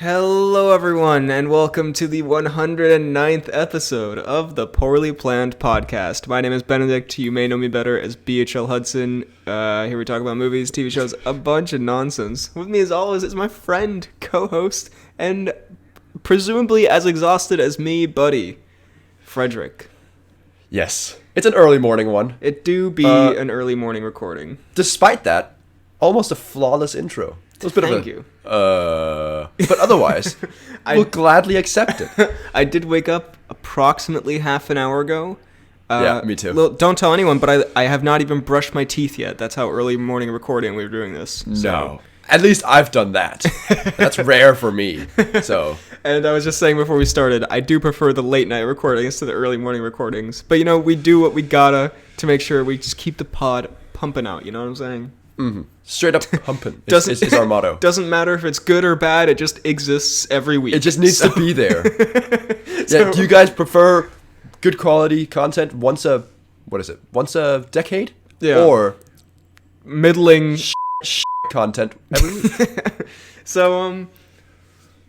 Hello everyone, and welcome to the 109th episode of the Poorly Planned Podcast. My name is Benedict. You may know me better as BHL Hudson. Here we talk about movies, TV shows, a bunch of nonsense. With me as always is my friend, co-host, and presumably as exhausted as me, buddy, Frederick. Yes, it's an early morning one. It do be an early morning recording. Despite that, almost a flawless intro. Thank you. But otherwise, we'll gladly accept it. I did wake up approximately half an hour ago. Yeah, me too. Don't tell anyone, but I have not even brushed my teeth yet. That's how early morning recording we were doing this. So. No. At least I've done that. That's rare for me. So. And I was just saying before we started, I do prefer the late night recordings to the early morning recordings. But, we do what we gotta to make sure we just keep the pod pumping out. You know what I'm saying? Mm-hmm. Straight up pumping is our motto. Doesn't matter if it's good or bad, it just exists every week. It just needs to be there. Do you guys prefer good quality content once a decade? Yeah. Or middling content every week? So,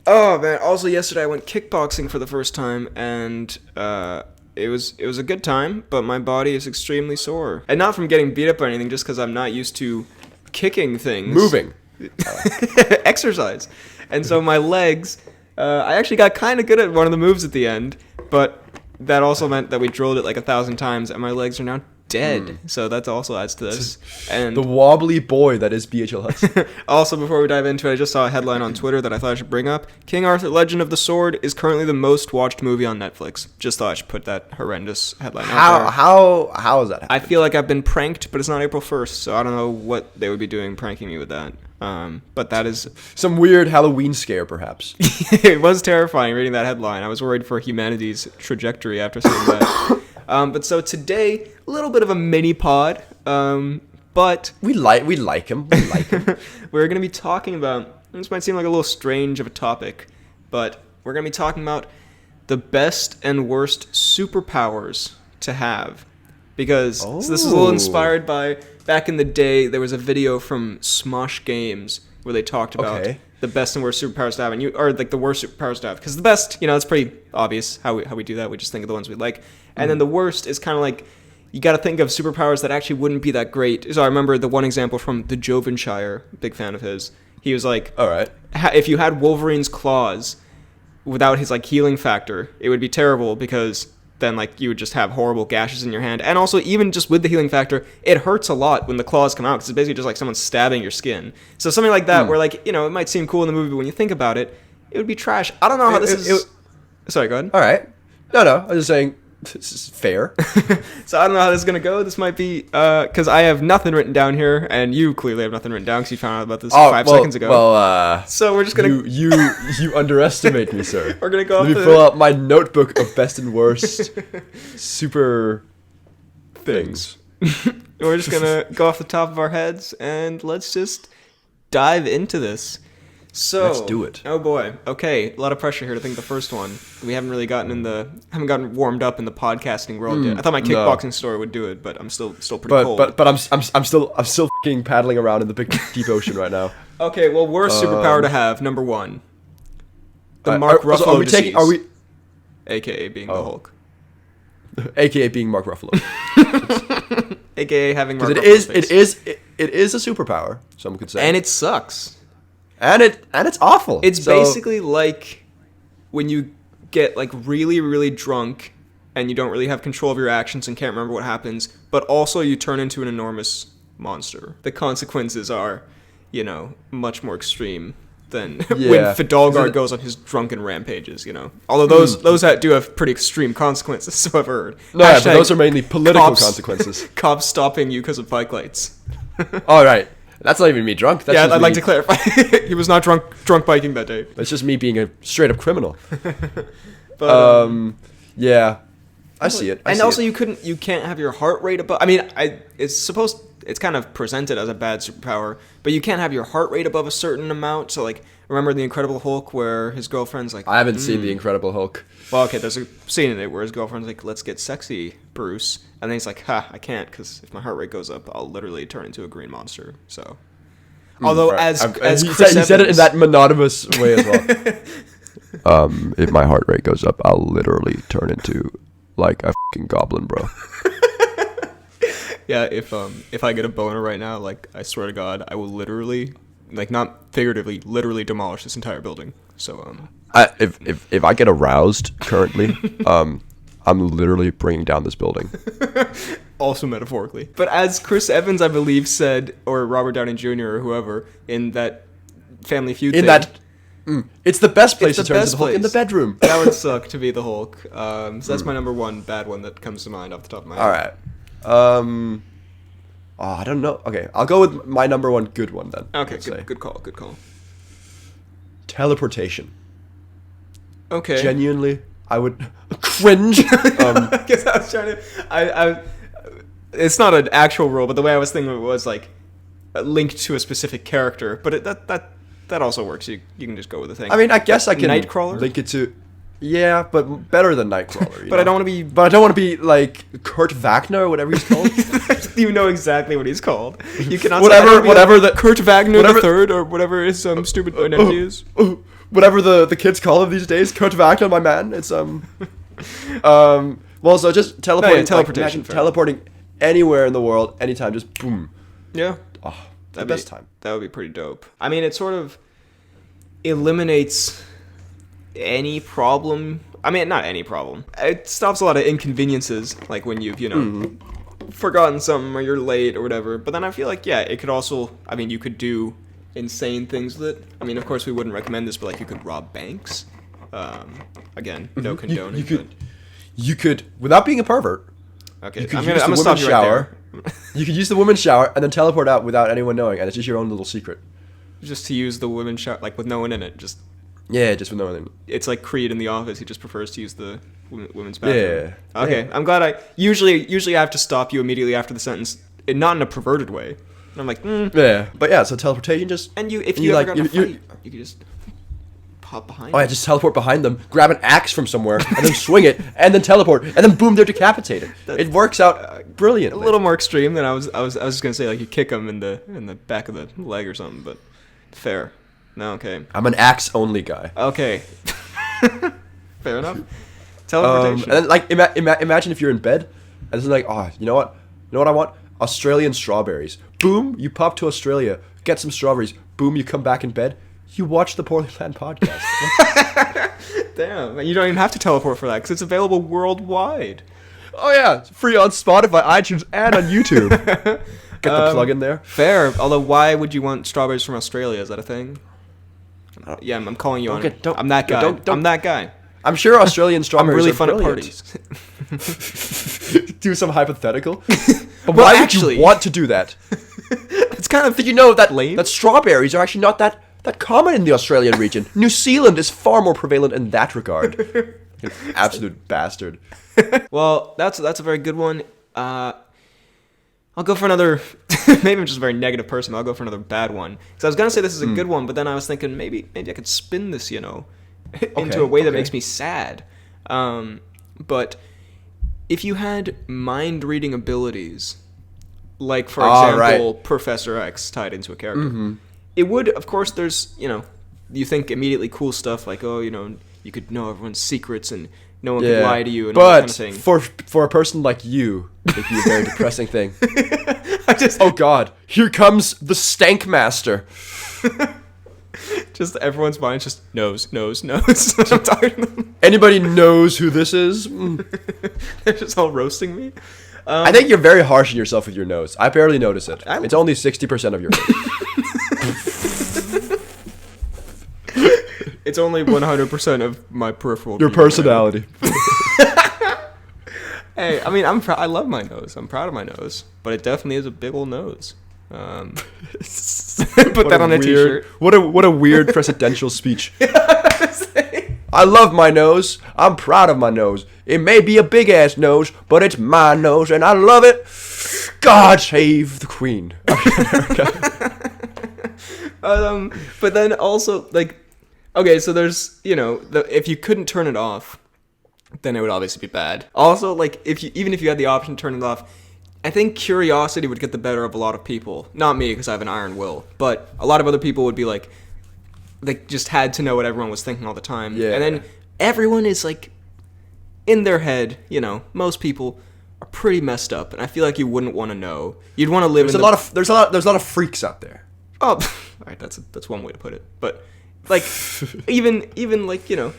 oh man, also yesterday I went kickboxing for the first time, and it was a good time, but my body is extremely sore. And not from getting beat up or anything, just because I'm not used to kicking things. Moving. Exercise. And so my legs, I actually got kind of good at one of the moves at the end, but that also meant that we drilled it like 1,000 times, and my legs are now dead. So that also adds to this. And the wobbly boy that is BHL Hudson. Also, before we dive into it, I just saw a headline on Twitter that I thought I should bring up. King Arthur Legend of the Sword is currently the most watched movie on Netflix. Just thought I should put that horrendous headline out there. How is that happening? I feel like I've been pranked, but it's not April 1st, so I don't know what they would be doing pranking me with that. But that is... some weird Halloween scare, perhaps. It was terrifying reading that headline. I was worried for humanity's trajectory after seeing that. But so today, a little bit of a mini pod, but... We like him. We're going to be talking about... This might seem like a little strange of a topic, but we're going to be talking about the best and worst superpowers to have. Because so this is a little inspired by... Back in the day, there was a video from Smosh Games where they talked about the best and worst superpowers to have, or like the worst superpowers to have. Because the best, it's pretty obvious how we do that. We just think of the ones we like. And then the worst is kind of like, you got to think of superpowers that actually wouldn't be that great. So I remember the one example from the Jovenshire, big fan of his. He was like, all right, if you had Wolverine's claws without his like healing factor, it would be terrible because then like you would just have horrible gashes in your hand. And also, even just with the healing factor, it hurts a lot when the claws come out because it's basically just like someone stabbing your skin. So something like that where like, it might seem cool in the movie, but when you think about it, it would be trash. I don't know how this is... Sorry, go ahead. All right. No, I was just saying this is fair. So I don't know how this is going to go. This might be... Because I have nothing written down here, and you clearly have nothing written down because you found out about this 5 seconds ago. Well, so we're just going to... You underestimate me, sir. We're going to go off Let me pull out my notebook of best and worst super things. We're just going to go off the top of our heads, and let's just dive into this. So, let's do it. Oh boy. Okay, a lot of pressure here to think the first one. We haven't really gotten warmed up in the podcasting world yet. I thought my kickboxing story would do it, but I'm still pretty cold. But I'm still f***ing paddling around in the big deep ocean right now. Okay, well, worst superpower to have, number 1. The Mark Ruffalo disease. AKA being the Hulk. AKA being Mark Ruffalo. AKA having Mark Ruffalo's face. It is a superpower, some could say. And it sucks. And it's awful. It's basically like when you get like really, really drunk and you don't really have control of your actions and can't remember what happens, but also you turn into an enormous monster. The consequences are, much more extreme than when Fidalgar goes on his drunken rampages, Although those do have pretty extreme consequences, so I've heard. No, but those are mainly political consequences. Cops stopping you because of bike lights. All right. That's not even me drunk. That's I'd like to clarify. He was not drunk biking that day. It's just me being a straight up criminal. But, yeah, I see it. You can't have your heart rate above. I mean, it's kind of presented as a bad superpower, but you can't have your heart rate above a certain amount. So like, remember the Incredible Hulk where his girlfriend's like, I haven't seen the Incredible Hulk. Well, okay, there's a scene in it where his girlfriend's like, let's get sexy, Bruce. And then he's like, I can't, because if my heart rate goes up, I'll literally turn into a green monster. So, although right. as he said it in that monotonous way as well. if my heart rate goes up, I'll literally turn into like a fucking goblin, bro. Yeah, if I get a boner right now, like, I swear to God, I will literally, like, not figuratively, literally demolish this entire building. So, if I get aroused currently, I'm literally bringing down this building. Also metaphorically. But as Chris Evans, I believe, said, or Robert Downey Jr. or whoever, in that Family Feud thing. It's the best place It's to the turn best into the Hulk, in the place. bedroom. That would suck to be the Hulk. So that's my number one bad one that comes to mind off the top of my head. All right. I don't know. Okay, I'll go with my number one good one then. Okay, let's say. good call. Teleportation. Okay. Genuinely, I would cringe. I guess I was trying to. It's not an actual rule, but the way I was thinking of it was like linked to a specific character. But that also works. You can just go with the thing. I mean, I guess I can Nightcrawler? link it to. Yeah, but better than Nightcrawler. But I don't want to be. But I don't want to be like Kurt Wagner or whatever he's called. You know exactly what he's called. You cannot whatever the Kurt Wagner whatever, the third or whatever his stupid identity is. Whatever the kids call him these days, Kurt Wagner, my man. It's well, so just teleporting, teleportation, like, teleporting anywhere in the world, anytime, just boom. Yeah, The best time. That would be pretty dope. I mean, it sort of eliminates any problem. I mean, not any problem. It stops a lot of inconveniences, like when you've, forgotten something or you're late or whatever. But then I feel like, yeah, it could also, I mean, you could do insane things with it. I mean, of course, we wouldn't recommend this, but like you could rob banks. Again, no condoning. You could, without being a pervert, Okay, you could I'm use gonna the stop women's you shower. right there. You could use the women's shower and then teleport out without anyone knowing, and it's just your own little secret. Just to use the women's shower, like with no one in it. Just Yeah, just with no one. it's like Creed in The Office. He just prefers to use the women's bathroom. Yeah. Okay, I'm glad I usually I have to stop you immediately after the sentence, and not in a perverted way. And I'm like, Yeah, but yeah, so teleportation just. And if and you ever like, got in a you- fight, you could just pop behind. Oh, yeah, just teleport behind them, grab an axe from somewhere, and then swing it, and then teleport, and then boom, they're decapitated. It works out brilliantly. A little more extreme than I was just gonna say, like you kick him in the back of the leg or something, but fair. No, okay. I'm an axe-only guy. Okay. Fair enough. Teleportation. And then, like, imagine if you're in bed, and it's like, oh, you know what I want? Australian strawberries. Boom, you pop to Australia, get some strawberries. Boom, you come back in bed. You watch the Poorly Planned podcast. Damn, you don't even have to teleport for that because it's available worldwide. Oh yeah, it's free on Spotify, iTunes, and on YouTube. Get the plug in there. Fair. Although, why would you want strawberries from Australia? Is that a thing? Yeah, I'm calling you on it. I'm that guy. I'm that guy. I'm sure Australian I'm strawberries really are fun brilliant. at parties. Do some hypothetical. But Well, why actually- would you want to do that? It's kind of Did you know that lame. that strawberries are actually not that common in the Australian region? New Zealand is far more prevalent in that regard. You absolute bastard. Well, that's a very good one. I'll go for another. Maybe I'm just a very negative person. But I'll go for another bad one because I was gonna say this is a good one, but then I was thinking maybe I could spin this, into a way that makes me sad. But if you had mind reading abilities, like for example, Professor X tied into a character, it would, of course. There's you think immediately cool stuff like you could know everyone's secrets and no one could lie to you and all that kind of thing. For a person like you, it'd be a very depressing thing. I Oh God, here comes the Stank Master. Just everyone's mind just knows. I'm tired of them. Anybody knows who this is? They're just all roasting me. I think you're very harsh on yourself with your nose. I barely notice it. It's only 60% of your nose. It's only 100% of my peripheral. Your viewing, personality. Hey, I mean, I love my nose. I'm proud of my nose, but it definitely is a big old nose. Put that on a t-shirt. What a weird presidential speech. I love my nose. I'm proud of my nose. It may be a big ass nose, but it's my nose, and I love it. God save the Queen. But then also okay, so there's if you couldn't turn it off, then it would obviously be bad. Also, even if you had the option to turn it off, I think curiosity would get the better of a lot of people. Not me, because I have an iron will, but a lot of other people would be like, they just had to know what everyone was thinking all the time. Yeah. And then everyone is like in their head, most people are pretty messed up, and I feel like you wouldn't want to know. You'd want to live There's a lot of freaks out there. Oh, all right, that's one way to put it. But like even like, you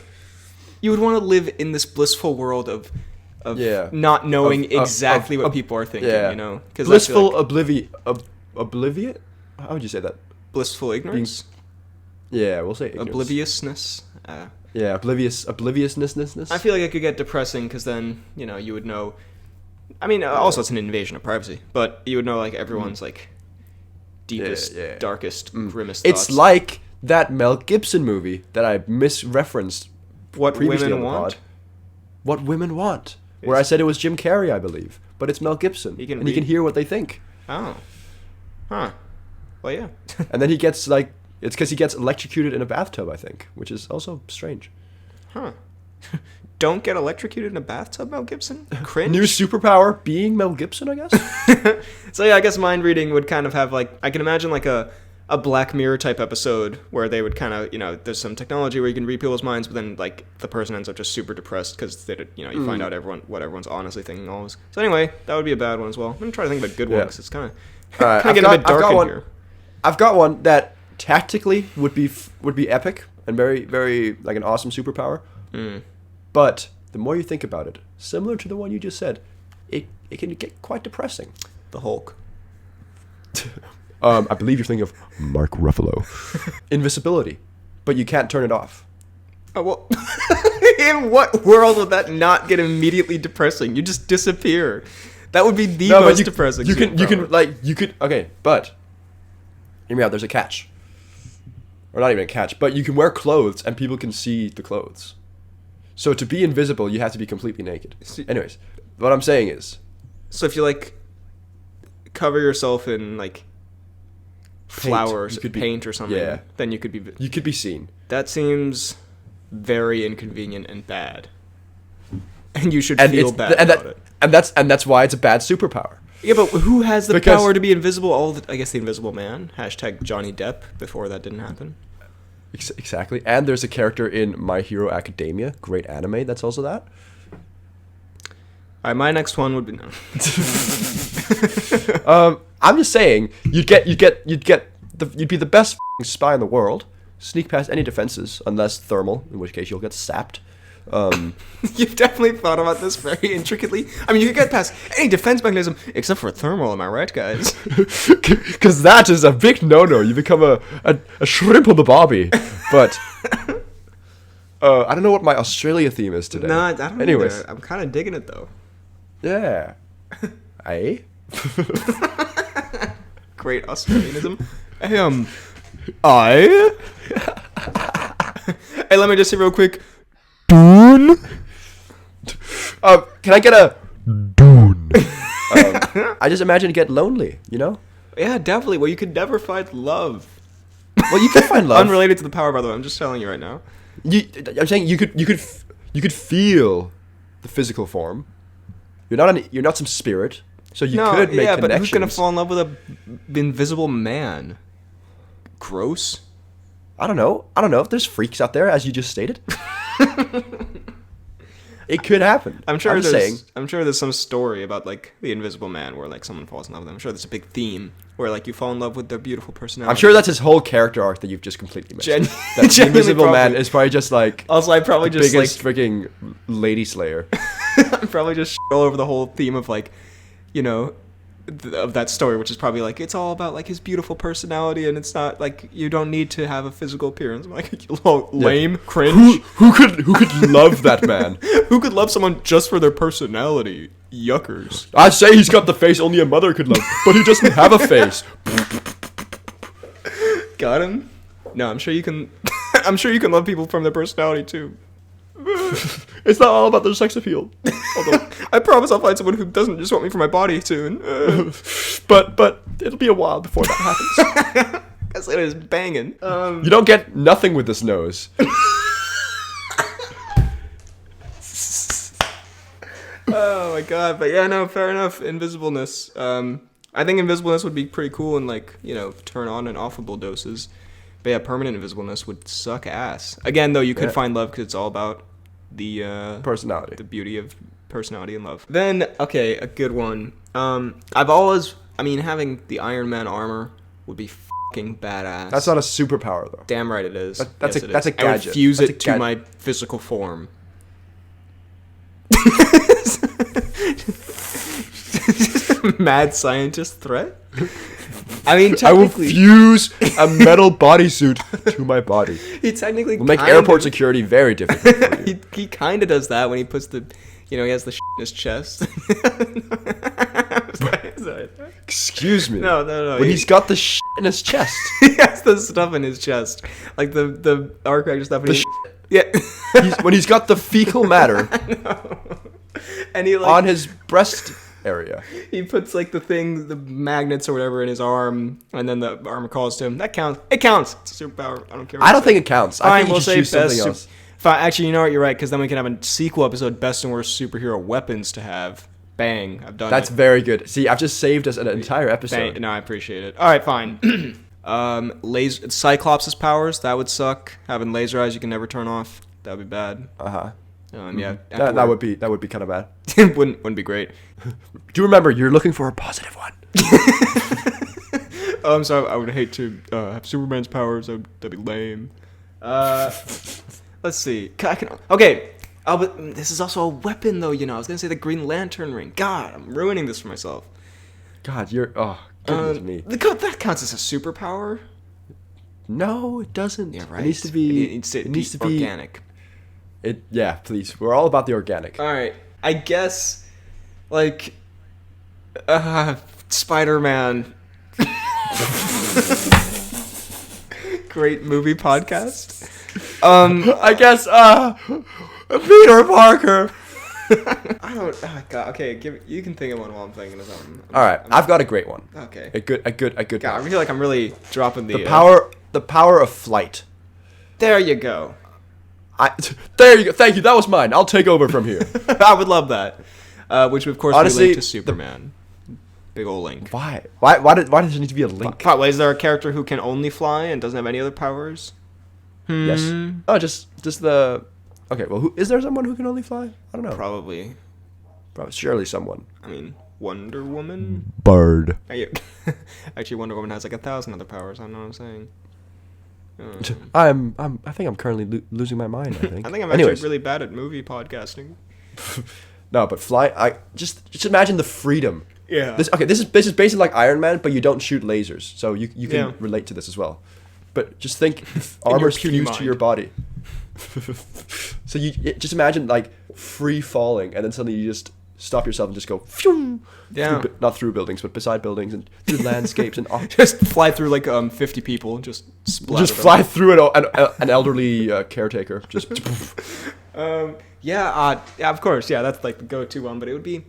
would want to live in this blissful world of not knowing exactly what people are thinking, cuz blissful oblivion? How would you say that? Blissful ignorance? We'll say ignorance. Obliviousness. Obliviousness. I feel like it could get depressing because then, you would know. I mean, also it's an invasion of privacy, but you would know like everyone's like deepest, darkest, grimmest thoughts. It's like that Mel Gibson movie that I misreferenced. What Women Want? What Women Want? Where I said it was Jim Carrey, I believe, but it's Mel Gibson, you can hear what they think. Oh, huh. Well, yeah. And then he gets like. It's because he gets electrocuted in a bathtub, I think, which is also strange. Huh. Don't get electrocuted in a bathtub, Mel Gibson? Cringe? New superpower being Mel Gibson, I guess? So yeah, I guess mind reading would kind of have like, I can imagine like a Black Mirror type episode where they would kind of, there's some technology where you can read people's minds, but then like the person ends up just super depressed because they, you find out what everyone's honestly thinking always. So anyway, that would be a bad one as well. I'm going to try to think of a good one because it's kind of getting a bit dark in here. I've got one that tactically would be epic and very, very like an awesome superpower. But the more you think about it, similar to the one you just said, it can get quite depressing. The Hulk. I believe you're thinking of Mark Ruffalo. Invisibility, but you can't turn it off. Oh, well, in what world would that not get immediately depressing? You just disappear. That would be the most depressing. You could okay, but hear me out. There's a catch. Or not even a catch, but you can wear clothes and people can see the clothes. So to be invisible, you have to be completely naked. Anyways, what I'm saying is... So if you, like, cover yourself in, like, flowers, paint or something, then you could be... You could be seen. That seems very inconvenient and bad. And you should feel bad about it. And that's why it's a bad superpower. Yeah, but who has the power to be invisible? I guess the Invisible Man. # Johnny Depp before that didn't happen. Exactly. And there's a character in My Hero Academia, great anime, that's also that. All right, my next one would be no. I'm just saying, you'd be the best spy in the world, sneak past any defenses, unless thermal, in which case you'll get sapped. You've definitely thought about this very intricately. I mean, you could get past any defense mechanism except for thermal, am I right, guys? Because that is a big no-no. You become a shrimp on the bobby. But I don't know what my Australia theme is today. No, I don't Anyways. either. I'm kind of digging it, though. Yeah. Eh? Great Australianism. Hey, let me just say real quick. Dune. Can I get a Dune? I just imagine it get lonely, Yeah, definitely. Well, you could never find love. Well, you can find love. Unrelated to the power, by the way. I'm just telling you right now. I'm saying you could feel the physical form. You're not some spirit, so you could make connections. But who's gonna fall in love with an invisible man? Gross. I don't know if there's freaks out there, as you just stated. It could happen. I'm sure there's some story about like the Invisible Man where like someone falls in love with them. I'm sure there's a big theme where like you fall in love with their beautiful personality. I'm sure that's his whole character arc that you've just completely missed. The Invisible Man is probably just like also I probably the just biggest freaking lady slayer. I'm probably just all over the whole theme of like, of that story, which is probably like it's all about like his beautiful personality, and it's not like you don't need to have a physical appearance. I'm like, lame, cringe. Who could love that man? Who could love someone just for their personality? Yuckers. I say he's got the face only a mother could love, but he doesn't have a face. Got him? No, I'm sure you can. I'm sure you can love people from their personality too. It's not all about their sex appeal. Although, I promise I'll find someone who doesn't just want me for my body soon. But it'll be a while before that happens. Because it is banging. You don't get nothing with this nose. Oh my god, but yeah, no, fair enough. Invisibleness. I think invisibleness would be pretty cool in like, turn on and offable doses. But yeah, permanent invisibleness would suck ass. Again, though, you could find love because it's all about the personality, the beauty of personality and love. Then, okay, a good one. Having the Iron Man armor would be fucking badass. That's not a superpower, though. Damn right it is. That's a gadget. I would fuse it to my physical form. Mad scientist threat? I mean, I will fuse a metal bodysuit to my body. He technically will make airport security very difficult for you. He kind of does that when he puts the, he has the shit in his chest. Sorry. Excuse me. No. When he's got the shit in his chest. He has the stuff in his chest, like the arc reactor stuff. Yeah. When he's got the fecal matter. And he on his breast area. He puts like the magnets or whatever in his arm, and then the armor calls to him. That counts. It counts. It's a superpower. I don't care. I don't think it counts. I think we'll say best something else. Actually, you know what? You're right, because then we can have a sequel episode: best and worst superhero weapons to have. Bang! I've done. That's very good. See, I've just saved us an entire episode. Bang. No, I appreciate it. All right, fine. Cyclops' powers, that would suck. Having laser eyes you can never turn off. That would be bad. Yeah, that would be kind of bad. It wouldn't be great. Do remember, you're looking for a positive one. I'm sorry. I would hate to have Superman's powers. That'd be lame. Let's see. Okay. But this is also a weapon, though. I was gonna say the Green Lantern ring. God, I'm ruining this for myself. God, goodness me. That counts as a superpower. No, it doesn't. Yeah, right. It needs to be. It needs to be organic. Yeah, please. We're all about the organic. All right. I guess, Spider-Man. Great movie podcast. I guess, Peter Parker. I don't. Oh God. Okay, you can think of one while I'm thinking of something. All right, I've got a great one. Okay. A good. God, I feel like I'm really dropping the power of flight. There you go. There you go. Thank you. That was mine. I'll take over from here. I would love that. Which would, of course, honestly, relate to Superman. Big ol' link. Why? Why does it need to be a link? Is there a character who can only fly and doesn't have any other powers? Yes. Oh, just the. Okay. Well, is there someone who can only fly? I don't know. Probably. Surely someone. I mean, Wonder Woman. Bird. Actually, Wonder Woman has 1,000 other powers. I know what I'm saying. I think I'm currently losing my mind. I think. I think I'm actually really bad at movie podcasting. No, but fly. Just imagine the freedom. Yeah. This is basically like Iron Man, but you don't shoot lasers, so you can relate to this as well. But just think, armor's fused to your body. So you just imagine free falling, and then suddenly you just stop yourself and just go. Phew, not through buildings, but beside buildings and through landscapes and just fly through 50 people, and just splatter. Just fly through an elderly caretaker. Just. Of course, that's the go-to one. But it would be.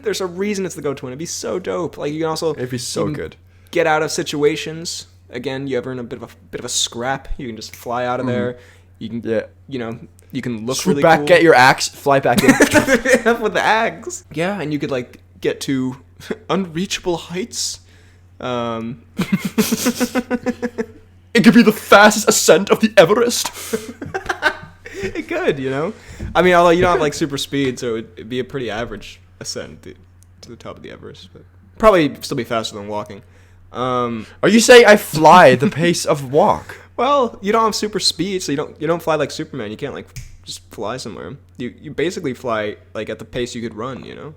There's a reason it's the go-to one. It'd be so dope. You can also. It'd be so good. Get out of situations. Again, you ever in a bit of a scrap, you can just fly out of there. You can, you can look Swoop really back, cool. Get your axe, fly back in. With the axe. Yeah, and you could get to unreachable heights. It could be the fastest ascent of the Everest. It could, I mean, although you don't have super speed, so it'd be a pretty average ascent to the top of the Everest, but probably still be faster than walking. Are you saying I fly the pace of walk? Well, you don't have super speed, so you don't fly like Superman. You can't just fly somewhere. You basically fly at the pace you could run.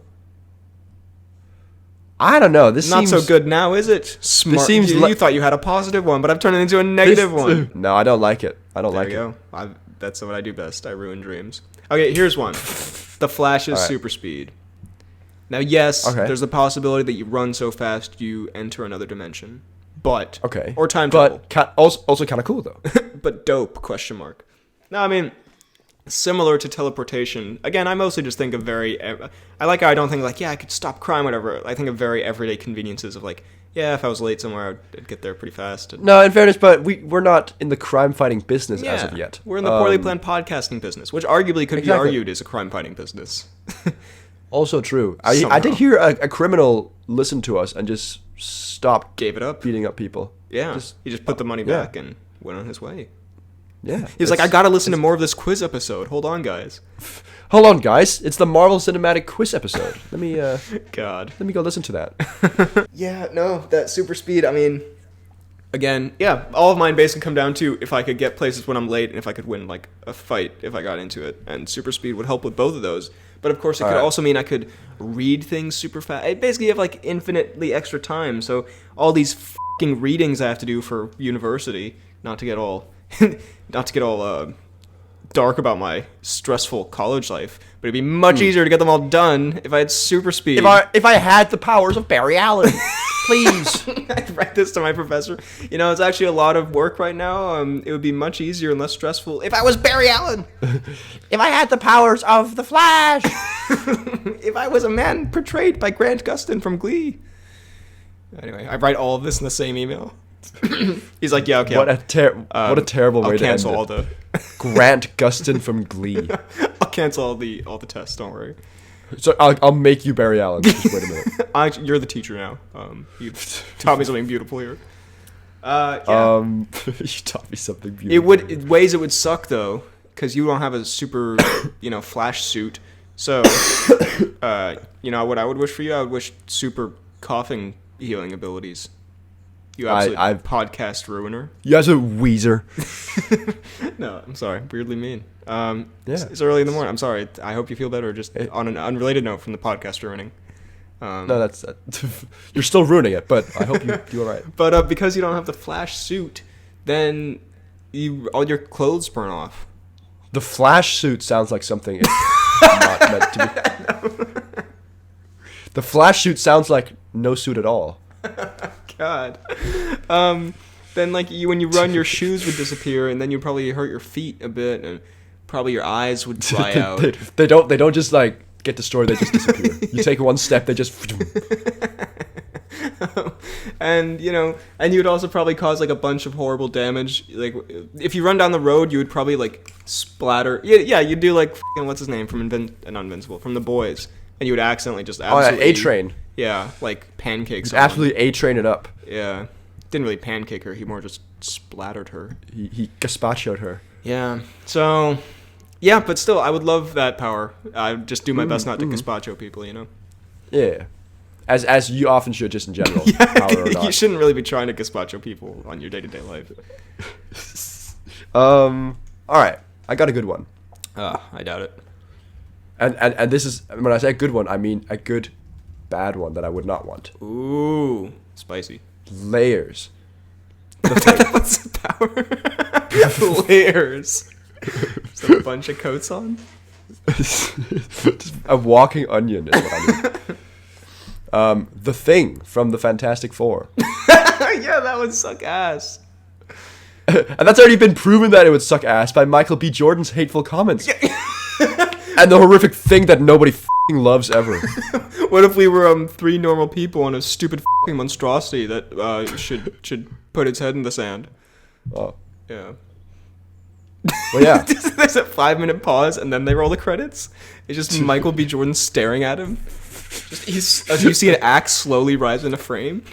I don't know. This not seems so good now, is it? Smart. This seems you thought you had a positive one, but I've turned it into a negative one. No, I don't like it. I don't like it. There you go. That's what I do best. I ruin dreams. Okay, here's one. The Flash's super speed. Now, yes, there's the possibility that you run so fast you enter another dimension. But or time travel. But also kind of cool though. But dope? ? No, I mean, similar to teleportation. Again, I mostly just think of I like how I don't think I could stop crime, whatever. I think of very everyday conveniences of if I was late somewhere, I'd get there pretty fast. No, in fairness, but we're not in the crime-fighting business as of yet. We're in the poorly planned podcasting business, which arguably could be argued is a crime-fighting business. Also true. I did hear a criminal listen to us and just stopped. Gave it up. Beating up people. Yeah. He just put the money back and went on his way. Yeah. He's like, I gotta listen to more of this quiz episode. Hold on, guys. Hold on, guys. It's the Marvel Cinematic Quiz episode. Let me God. let me go listen to that. Yeah, no, that super speed, I mean, again, yeah, all of mine basically come down to if I could get places when I'm late and if I could win, like, a fight if I got into it. And super speed would help with both of those. But, of course, it could also mean I could read things super fast. I basically have, like, infinitely extra time. So all these fucking readings I have to do for university, not to get all dark about my stressful college life, but it'd be much easier to get them all done if I had super speed. If I had the powers of Barry Allen, please. I'd write this to my professor. You know, it's actually a lot of work right now. It would be much easier and less stressful if I was Barry Allen. If I had the powers of the Flash. If I was a man portrayed by Grant Gustin from Glee. Anyway, I write all of this in the same email. He's like, yeah, okay. What a terrible way to end cancel all it. the Grant Gustin from Glee. I'll cancel all the tests. Don't worry. So I'll make you Barry Allen. Just wait a minute. You're the teacher now. You taught me something beautiful here. Yeah. You taught me something beautiful. It would suck though, because you don't have a super, Flash suit. So, what I would wish for you, I would wish super coughing healing abilities. You absolute podcast ruiner. You guys are Weezer. No, I'm sorry. Weirdly mean. Yeah. It's early in the morning. I'm sorry. I hope you feel better. Just on an unrelated note from the podcast ruining. No, that's you're still ruining it, but I hope you do all right. But because you don't have the Flash suit, then all your clothes burn off. The Flash suit sounds like something it's not meant to be. The Flash suit sounds like no suit at all. God. Then when you run, your shoes would disappear, and then you'd probably hurt your feet a bit, and probably your eyes would dry out. They don't just get destroyed. They just disappear. You take one step, they just. And you would also probably cause a bunch of horrible damage. Like if you run down the road, you would probably splatter. Yeah, you'd do what's his name from not Invincible, from The Boys, and you would accidentally just absolutely A-Train. Yeah, pancakes. Absolutely A-Train it up. Yeah, didn't really pancake her. He more just splattered her. He gazpachoed her. Yeah. So, yeah, but still, I would love that power. I would just do my best not to gazpacho people. Yeah. As you often should, just in general. Yeah, power or not. You shouldn't really be trying to gazpacho people on your day-to-day life. All right, I got a good one. I doubt it. And this is, when I say a good one, I mean a good bad one that I would not want. Ooh, spicy. Layers. What's the power? Layers. Just a bunch of coats on? Just a walking onion is what I mean. The Thing from the Fantastic Four. Yeah, that would suck ass. And that's already been proven that it would suck ass by Michael B. Jordan's hateful comments. And the horrific thing that nobody f***ing loves ever. What if we were 3 normal people on a stupid f***ing monstrosity that should put its head in the sand? Oh. Yeah. Well, yeah. There's a 5-minute pause, and then they roll the credits. It's just Michael B. Jordan staring at him. You see an axe slowly rise in a frame.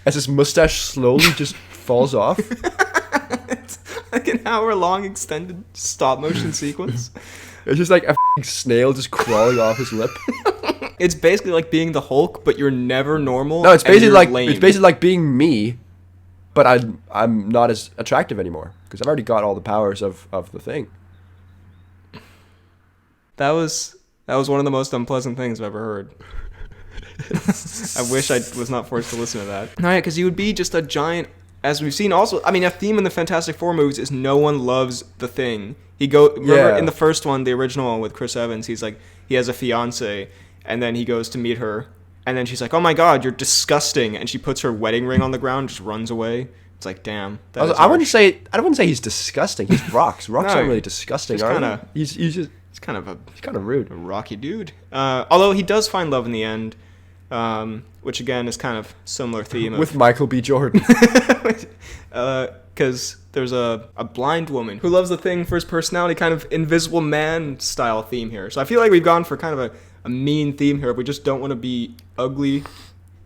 As his mustache slowly just falls off. It's like an hour-long extended stop-motion sequence. It's just like a f***ing snail just crawling off his lip. It's basically like being the Hulk, but you're never normal. No, it's basically lame. it's basically like being me, but I'm not as attractive anymore because I've already got all the powers of the Thing. That was one of the most unpleasant things I've ever heard. I wish I was not forced to listen to that. No, yeah, because you would be just a giant. As we've seen, also, I mean, a theme in the Fantastic Four movies is no one loves the Thing. Remember in the first one, the original one with Chris Evans, he has a fiance, and then he goes to meet her, and then she's like, "Oh my God, you're disgusting," and she puts her wedding ring on the ground, just runs away. It's like, damn. I wouldn't say he's disgusting. He's rocks. Rocks aren't really disgusting. He's kind of rude, a rocky dude. Although he does find love in the end. Which again is kind of similar theme with Michael B. Jordan. Because there's a blind woman who loves the Thing for his personality, kind of Invisible Man style theme here. So I feel like we've gone for kind of a mean theme here. We just don't want to be ugly,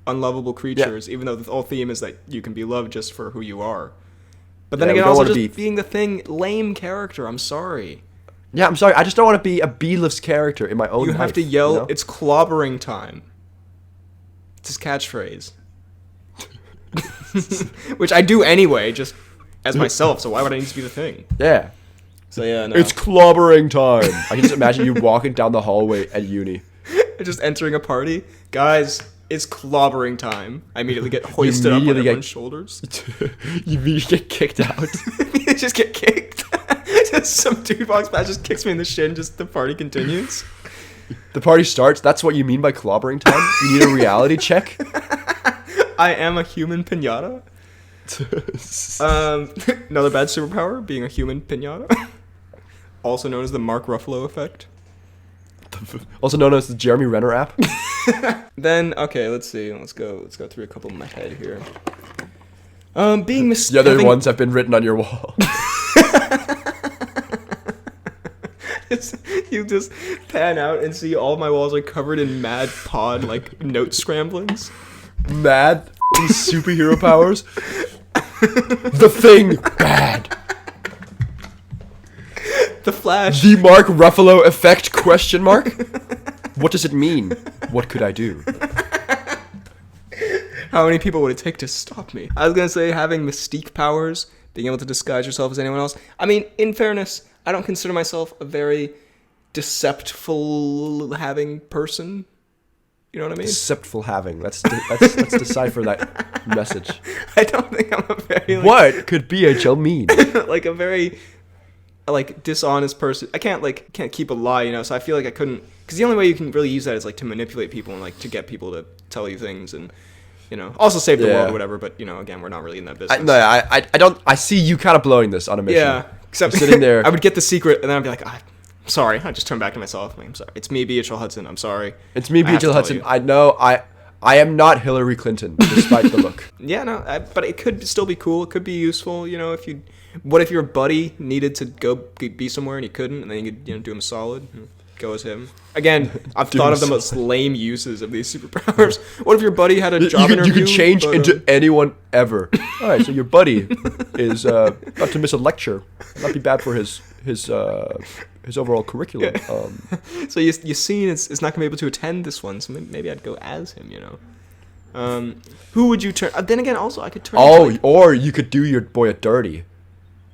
unlovable creatures, even though the whole theme is that you can be loved just for who you are. But then Yeah, we again, don't also wanna just being the Thing, lame character. I'm sorry. Yeah, I'm sorry. I just don't want to be a B-list character in my own You life. have to yell, you know? "It's clobbering time." It's his catchphrase. Which I do anyway, just as myself, so why would I need to be the Thing? Yeah. So yeah, no. It's clobbering time. I can just imagine you walking down the hallway at uni. Just entering a party. Guys, it's clobbering time. I immediately get hoisted up on everyone's shoulders. You immediately get kicked out. You just get kicked. Just some dude walks past, just kicks me in the shin, just the party continues. The party starts. That's what you mean by clobbering time? You need a reality check? I am a human pinata. Another bad superpower, being a human pinata. Also known as the Mark Ruffalo effect. Also known as the Jeremy Renner app. Then, okay, let's see. Let's go through a couple in my head here. Being Mystique. The other ones have been written on your wall. You just pan out and see all my walls are covered in mad pod, like, note scramblings. Mad superhero powers. The Thing, bad. The Flash. The Mark Ruffalo effect, question mark? What does it mean? What could I do? How many people would it take to stop me? I was gonna say having Mystique powers, being able to disguise yourself as anyone else. I mean, in fairness, I don't consider myself a very deceptful having person. You know what I mean? Deceptful having. Let's decipher that message. I don't think I'm a very What could BHL mean? like a very like dishonest person. I can't keep a lie, you know. So I feel like I couldn't, because the only way you can really use that is like to manipulate people and like to get people to tell you things and, you know, also save the world or whatever. But you know, again, we're not really in that business. I don't. I see you kind of blowing this on a mission. Yeah, except sitting there. I would get the secret and then I'd be like, I'm sorry. I just turn back to myself. I'm sorry. It's me, BHL Hudson. I'm sorry. It's me, BHL Hudson. I know. I am not Hillary Clinton, despite the look. Yeah, no, but it could still be cool. It could be useful, you know. What if your buddy needed to go be somewhere and he couldn't, and then you could, you know, do him a solid, and go as him. Again, I've thought of the most lame uses of these superpowers. What if your buddy had a job interview? You can change into anyone ever. All right, so your buddy is not to miss a lecture, not be bad for his overall curriculum. So you seen it's not gonna be able to attend this one, so maybe I'd go as him, you know. Who would you turn? Then again, also I could turn. Or you could do your boy a dirty,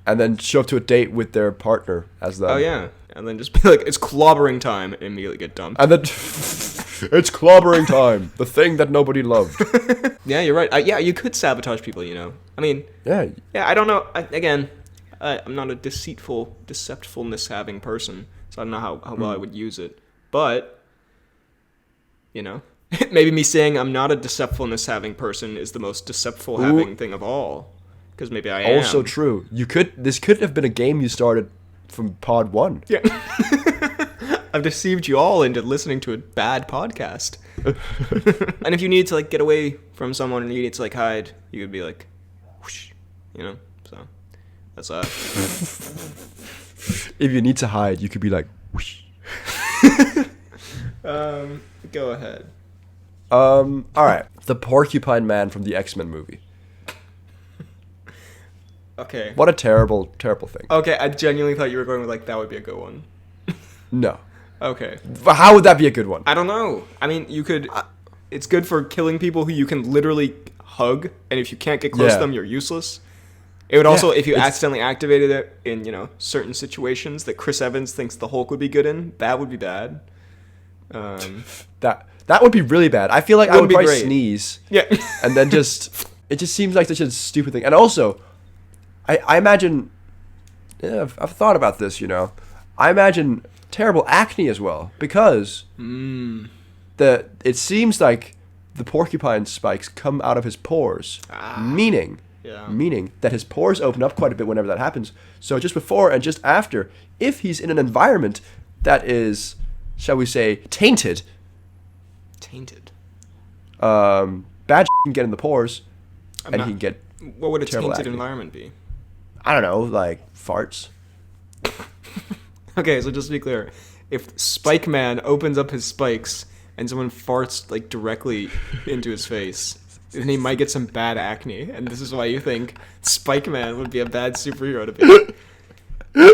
and then show up to a date with their partner as them. Oh yeah, and then just be like, it's clobbering time, and immediately get dumped. And then it's clobbering time, the thing that nobody loved. Yeah, you're right. Yeah, you could sabotage people, you know. I mean, yeah. I don't know. I'm not a deceptfulness having person, so I don't know how well I would use it. But, you know, maybe me saying I'm not a deceptfulness having person is the most deceptful having thing of all. Because maybe I am. Also true. This could have been a game you started from pod 1. Yeah. I've deceived you all into listening to a bad podcast. And if you need to like get away from someone and you need to like hide, you would be like, whoosh, you know. So that's If you need to hide, you could be like, whoosh. Go ahead. All right. The Porcupine Man from the X-Men movie. Okay. What a terrible, terrible thing. Okay, I genuinely thought you were going with like that would be a good one. No. Okay. But how would that be a good one? I don't know. I mean, you could. It's good for killing people who you can literally hug, and if you can't get close to them, you're useless. It would also, if you accidentally activated it in, you know, certain situations that Chris Evans thinks the Hulk would be good in, that would be bad. That would be really bad. I feel like I would probably sneeze. Yeah. And then it just seems like such a stupid thing. And also, I imagine, I've thought about this, you know. I imagine terrible acne as well, because it seems like the porcupine spikes come out of his pores, meaning that his pores open up quite a bit whenever that happens. So just before and just after, if he's in an environment that is, shall we say, tainted, bad can get in the pores, and he can get. What would a tainted acne. environment be? I don't know, like farts. Okay, so just to be clear, if Spike Man opens up his spikes and someone farts like directly into his face, and he might get some bad acne, and this is why you think Spike-Man would be a bad superhero to be.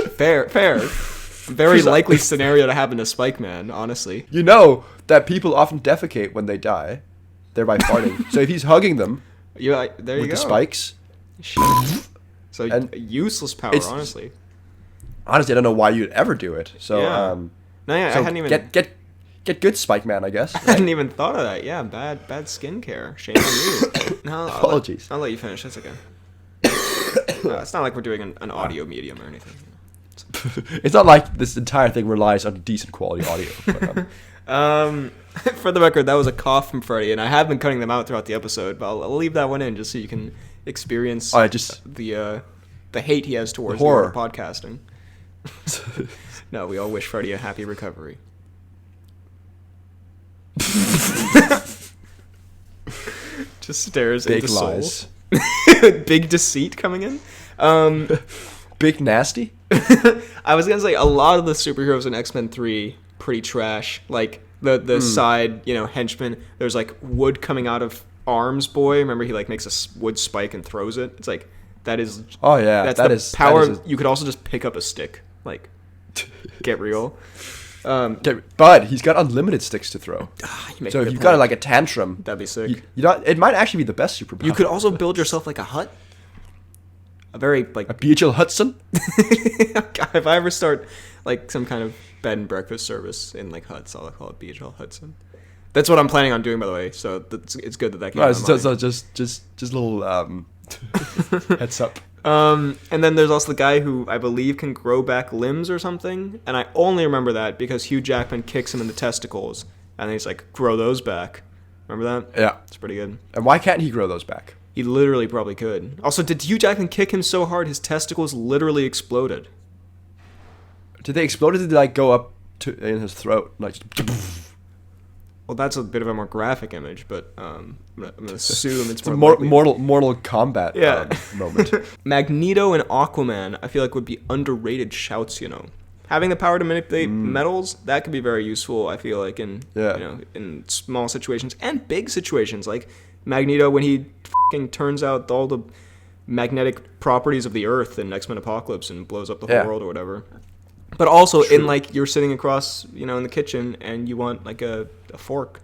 Fair. Very likely scenario to happen to Spike-Man, honestly. You know that people often defecate when they die, thereby farting. So if he's hugging them There you with go. the spikes... So And a useless power, honestly. Honestly, I don't know why you'd ever do it. So, Yeah. No, yeah, so I hadn't even get good Spike-Man, I guess. I hadn't even thought of that. Yeah, bad skincare. Shame on you. No, Apologies. I'll let you finish. That's okay. It's not like we're doing an audio medium or anything. It's not like this entire thing relies on decent quality audio. But, for the record, that was a cough from Freddie, and I have been cutting them out throughout the episode, but I'll leave that one in just so you can experience the hate he has towards the art of podcasting. No, we all wish Freddie a happy recovery. Just stares Big into lies. soul. Big deceit coming in. Big nasty? I was gonna say a lot of the superheroes in X-Men 3 pretty trash. Like the side, henchman. There's like wood coming out of Arms Boy. Remember he like makes a wood spike and throws it. It's like that is. Oh yeah, that's the power. You could also just pick up a stick. Like, get real. But he's got unlimited sticks to throw. So if you've got like a tantrum, that'd be sick. It might actually be the best superpower. You could also build yourself like a hut. A very like a BHL Hudson. If I ever start like some kind of bed and breakfast service in like huts, I'll call it BHL Hudson. That's what I'm planning on doing, by the way. So it's good that came out of so just little heads up. And then there's also the guy who I believe can grow back limbs or something, and I only remember that because Hugh Jackman kicks him in the testicles, and then he's like, grow those back. Remember that? Yeah. It's pretty good. And why can't he grow those back? He literally probably could. Also, did Hugh Jackman kick him so hard his testicles literally exploded? Did they explode or did they like go up in his throat? Like, well, that's a bit of a more graphic image, but I'm gonna assume it's a more Mortal Kombat moment. Magneto and Aquaman, I feel like would be underrated shouts. Having the power to manipulate metals, that could be very useful. I feel like in in small situations and big situations, like Magneto when he turns out all the magnetic properties of the Earth in X-Men Apocalypse and blows up the whole world or whatever. But also in like you're sitting across, in the kitchen and you want like a fork,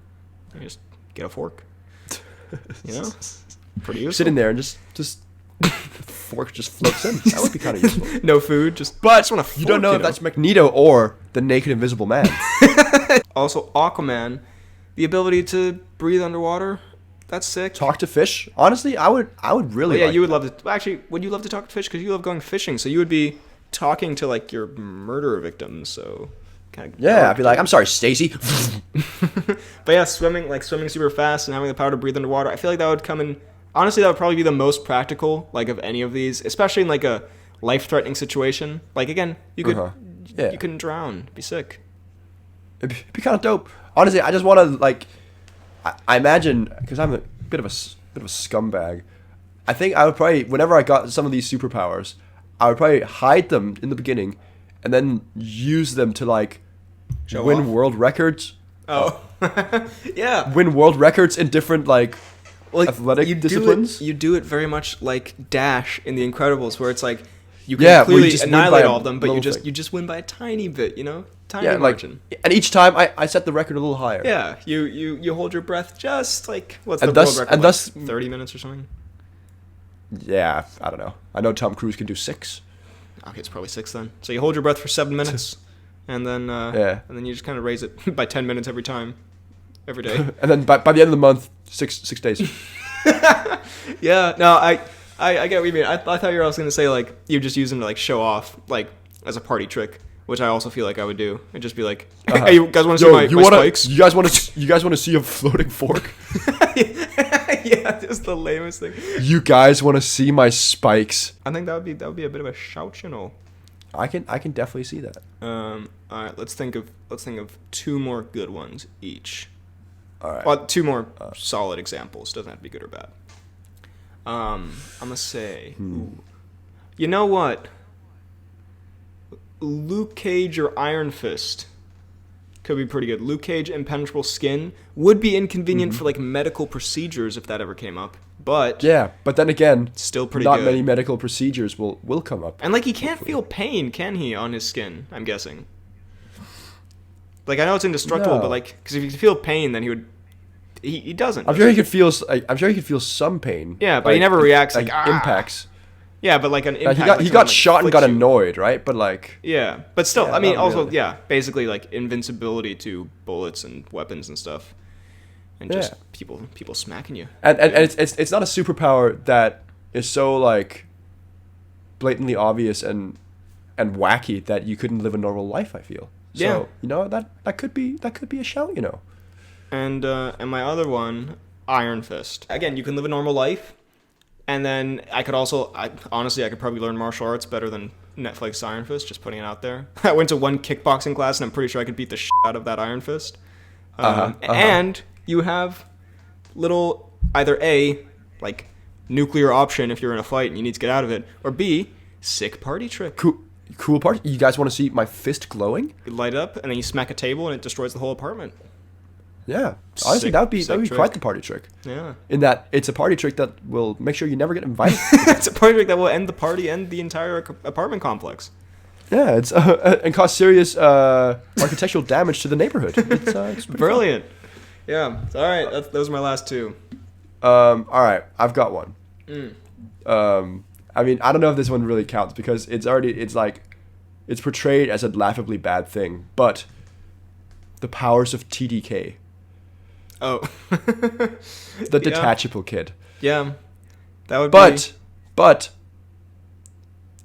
you just get a fork. Pretty useful. Sitting there and just fork just floats in. That would be kind of useful. No food, but I just want a fork, you don't know if that's Magneto or the naked invisible man. Also, Aquaman, the ability to breathe underwater. That's sick. Talk to fish. Honestly, I would really. You would love to. Actually, would you love to talk to fish? Because you love going fishing, so you would be talking to like your murder victims. So kind of. Yeah, I'd be like, I'm sorry, Stacy. But yeah, swimming super fast and having the power to breathe underwater. I feel like that would come in. Honestly, that would probably be the most practical, like of any of these, especially in like a life-threatening situation. Like again, you could you couldn't drown. It'd be sick. It'd be kind of dope. Honestly, I just want to like. I imagine, because I'm a bit of a scumbag, I think I would probably, whenever I got some of these superpowers, I would probably hide them in the beginning and then use them to like win world records. Oh. Yeah. Win world records in different like athletic disciplines. You do it very much like Dash in The Incredibles, where it's like you can clearly annihilate all of them, but you just win by a tiny bit, Tiny margin. And each time I set the record a little higher. Yeah, you hold your breath just like what's the world record? And thus 30 minutes or something. Yeah, I don't know. I know Tom Cruise can do 6. Okay, it's probably 6 then. So you hold your breath for 7 minutes, and then and then you just kind of raise it by 10 minutes every day. And then by the end of the month, 6 days. Yeah, no, I get what you mean. I thought you were also gonna say like you just use them to like show off, like as a party trick. Which I also feel like I would do. I'd just be like, "Hey, you guys want to see my spikes? You guys want to see a floating fork? Yeah, just the lamest thing. You guys want to see my spikes? I think that would be a bit of a shout, I can definitely see that. All right, let's think of 2 more good ones each. All right. Well, 2 more solid examples. Doesn't have to be good or bad. I'm gonna say, you know what? Luke Cage or Iron Fist could be pretty good. Luke Cage, impenetrable skin, would be inconvenient for like medical procedures if that ever came up. But yeah, but then again, still pretty not good. many medical procedures will come up. And like he can't feel pain, can he, on his skin? I'm guessing. Like I know it's indestructible, No. but like because if he could feel pain, then he would. He doesn't. I'm sure he could feel. I'm sure he could feel some pain. Yeah, but he never reacts like impacts. Yeah, but like an impact. He got shot and got annoyed, right? But like. Yeah, but still, Yeah, I mean, not also, really. yeah, basically like invincibility to bullets and weapons and stuff, and just people smacking you. And it's not a superpower that is so like blatantly obvious and wacky that you couldn't live a normal life. I feel. So, Yeah. you know, that could be a shout. You know. And my other one, Iron Fist. Again, you can live a normal life, and then I could probably learn martial arts better than Netflix Iron Fist. Just putting it out there. I went to one kickboxing class, and I'm pretty sure I could beat the shit out of that Iron Fist. And you have little either A, like nuclear option if you're in a fight and you need to get out of it, or B, sick party trick. Cool part. You guys want to see my fist glowing? You light it up, and then you smack a table, and it destroys the whole apartment. Yeah. Honestly, that would be trick. quite the party trick. Yeah. In that it's a party trick that will make sure you never get invited. It's a party trick that will end the party and the entire apartment complex. Yeah, it's and cause serious architectural damage to the neighborhood. It's Brilliant. Yeah. All right. Those are my last two. All right, I've got one. I mean, I don't know if this one really counts because it's portrayed as a laughably bad thing, but the powers of TDK, Oh. the Detachable Kid. Yeah. That would But